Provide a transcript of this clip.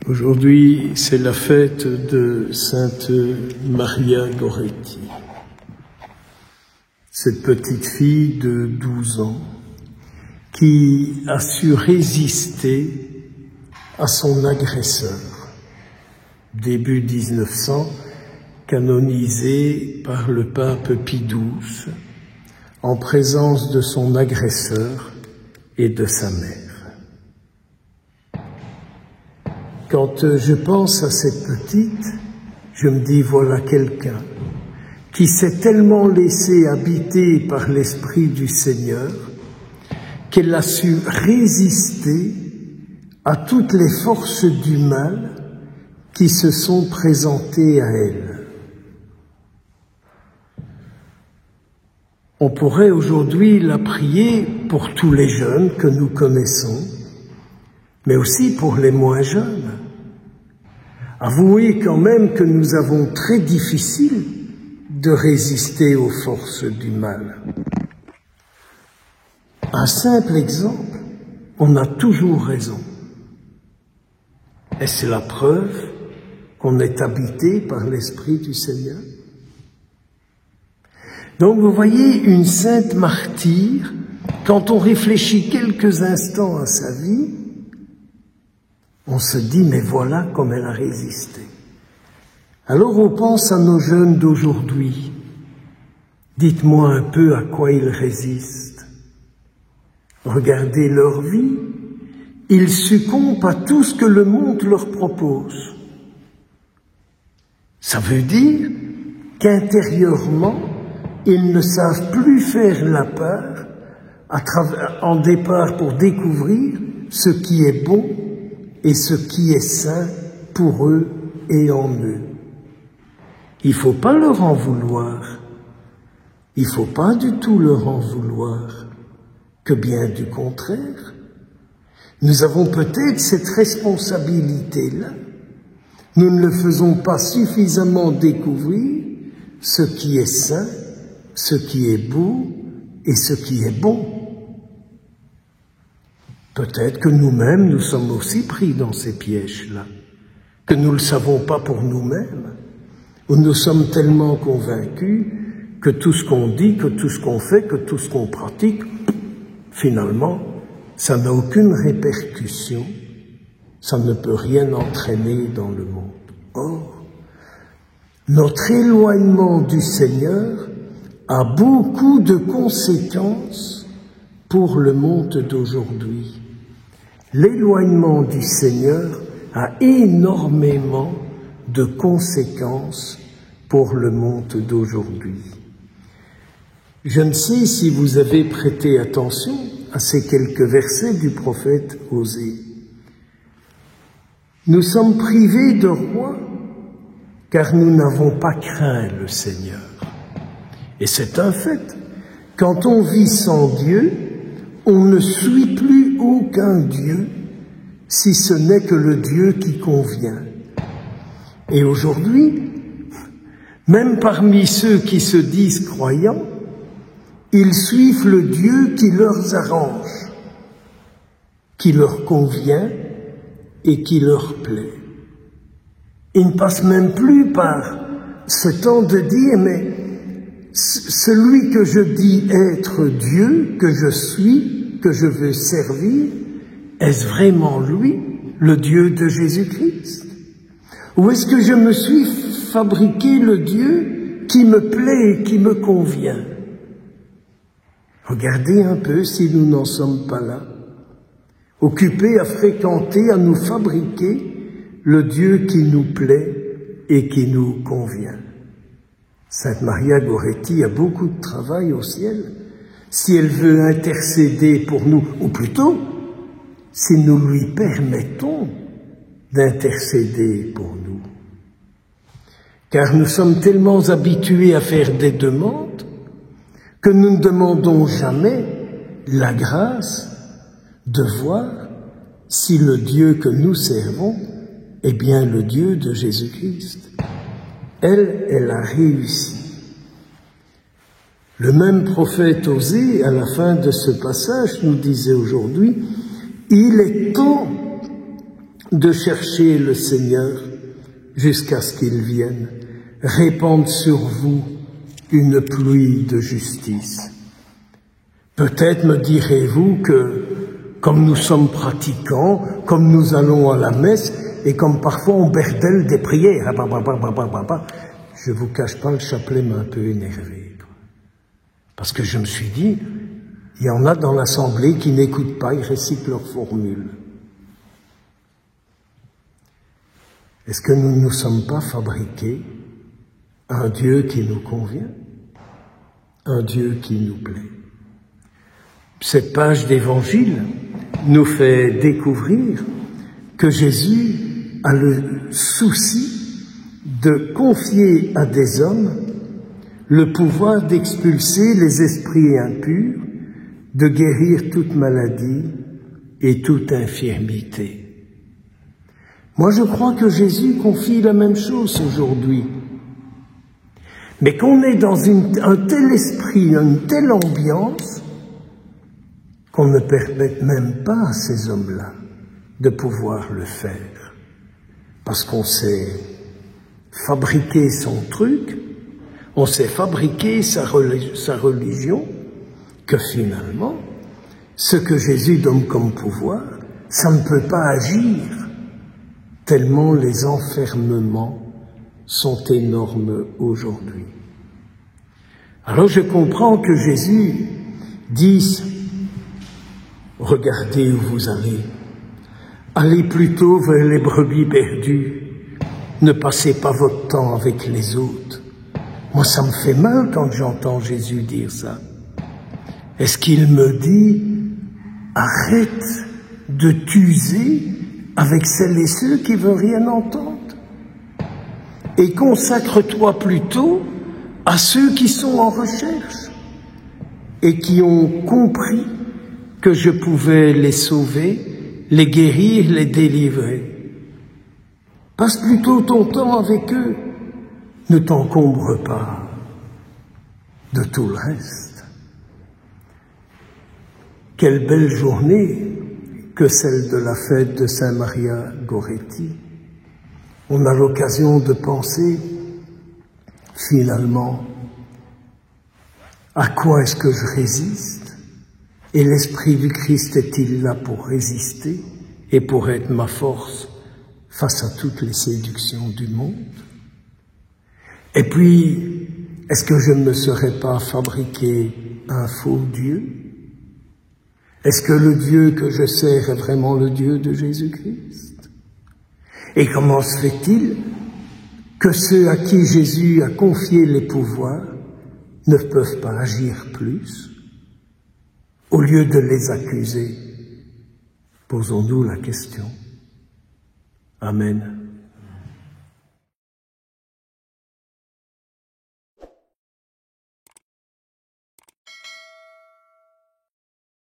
Aujourd'hui, c'est la fête de Sainte Maria Goretti, cette petite fille de 12 ans qui a su résister à son agresseur, début 1900, canonisée par le pape Pie XII, en présence de son agresseur et de sa mère. Quand je pense à cette petite, je me dis, voilà quelqu'un qui s'est tellement laissé habiter par l'Esprit du Seigneur qu'elle a su résister à toutes les forces du mal qui se sont présentées à elle. On pourrait aujourd'hui la prier pour tous les jeunes que nous connaissons, mais aussi pour les moins jeunes. Avouez quand même que nous avons très difficile de résister aux forces du mal. Un simple exemple, on a toujours raison. Est-ce la preuve qu'on est habité par l'Esprit du Seigneur? Donc vous voyez, une sainte martyre, quand on réfléchit quelques instants à sa vie, on se dit, mais voilà comme elle a résisté. Alors on pense à nos jeunes d'aujourd'hui. Dites-moi un peu à quoi ils résistent. Regardez leur vie. Ils succombent à tout ce que le monde leur propose. Ça veut dire qu'intérieurement, ils ne savent plus faire la part en départ pour découvrir ce qui est bon et ce qui est sain pour eux et en eux. Il ne faut pas leur en vouloir. Il ne faut pas du tout leur en vouloir, que bien du contraire. Nous avons peut-être cette responsabilité-là. Nous ne le faisons pas suffisamment découvrir ce qui est sain, ce qui est beau et ce qui est bon. Peut-être que nous-mêmes, nous sommes aussi pris dans ces pièges-là, que nous ne le savons pas pour nous-mêmes, où nous sommes tellement convaincus que tout ce qu'on dit, que tout ce qu'on fait, que tout ce qu'on pratique, finalement, ça n'a aucune répercussion, ça ne peut rien entraîner dans le monde. Or, notre éloignement du Seigneur a beaucoup de conséquences pour le monde d'aujourd'hui. L'éloignement du Seigneur a énormément de conséquences pour le monde d'aujourd'hui. Je ne sais si vous avez prêté attention à ces quelques versets du prophète Osée. Nous sommes privés de roi car nous n'avons pas craint le Seigneur. Et c'est un fait. Quand on vit sans Dieu, on ne suit plus aucun Dieu, si ce n'est que le Dieu qui convient. Et aujourd'hui, même parmi ceux qui se disent croyants, ils suivent le Dieu qui leur arrange, qui leur convient et qui leur plaît. Ils ne passent même plus par ce temps de dire, mais celui que je dis être Dieu, que je suis, que je veux servir, est-ce vraiment lui, le Dieu de Jésus-Christ? Ou est-ce que je me suis fabriqué le Dieu qui me plaît et qui me convient? Regardez un peu si nous n'en sommes pas là, occupés à fréquenter, à nous fabriquer le Dieu qui nous plaît et qui nous convient. Sainte Maria Goretti a beaucoup de travail au ciel, si elle veut intercéder pour nous, ou plutôt, si nous lui permettons d'intercéder pour nous. Car nous sommes tellement habitués à faire des demandes que nous ne demandons jamais la grâce de voir si le Dieu que nous servons est bien le Dieu de Jésus-Christ. Elle a réussi. Le même prophète Osée, à la fin de ce passage, nous disait aujourd'hui, « Il est temps de chercher le Seigneur jusqu'à ce qu'il vienne, répande sur vous une pluie de justice. Peut-être me direz-vous que, comme nous sommes pratiquants, comme nous allons à la messe, et comme parfois on berdelle des prières, je vous cache pas, le chapelet m'a un peu énervé. Parce que je me suis dit, il y en a dans l'assemblée qui n'écoutent pas, ils récitent leurs formules. Est-ce que nous ne nous sommes pas fabriqués un Dieu qui nous convient, un Dieu qui nous plaît? Cette page d'évangile nous fait découvrir que Jésus a le souci de confier à des hommes le pouvoir d'expulser les esprits impurs, de guérir toute maladie et toute infirmité. Moi, je crois que Jésus confie la même chose aujourd'hui. Mais qu'on est dans un tel esprit, une telle ambiance, qu'on ne permette même pas à ces hommes-là de pouvoir le faire. Parce qu'on s'est fabriqué son truc, on s'est fabriqué sa religion, que finalement, ce que Jésus donne comme pouvoir, ça ne peut pas agir, tellement les enfermements sont énormes aujourd'hui. Alors je comprends que Jésus dise « Regardez où vous allez, allez plutôt vers les brebis perdues, ne passez pas votre temps avec les autres. » Moi, ça me fait mal quand j'entends Jésus dire ça. Est-ce qu'il me dit « Arrête de t'user avec celles et ceux qui ne veulent rien entendre et consacre-toi plutôt à ceux qui sont en recherche et qui ont compris que je pouvais les sauver, les guérir, les délivrer. Passe plutôt ton temps avec eux. Ne t'encombre pas de tout le reste. » Quelle belle journée que celle de la fête de Saint Maria Goretti. On a l'occasion de penser, finalement, à quoi est-ce que je résiste? Et l'Esprit du Christ est-il là pour résister et pour être ma force face à toutes les séductions du monde? Et puis, est-ce que je ne me serais pas fabriqué un faux Dieu? Est-ce que le Dieu que je sers est vraiment le Dieu de Jésus-Christ? Et comment se fait-il que ceux à qui Jésus a confié les pouvoirs ne peuvent pas agir plus? Au lieu de les accuser, posons-nous la question. Amen.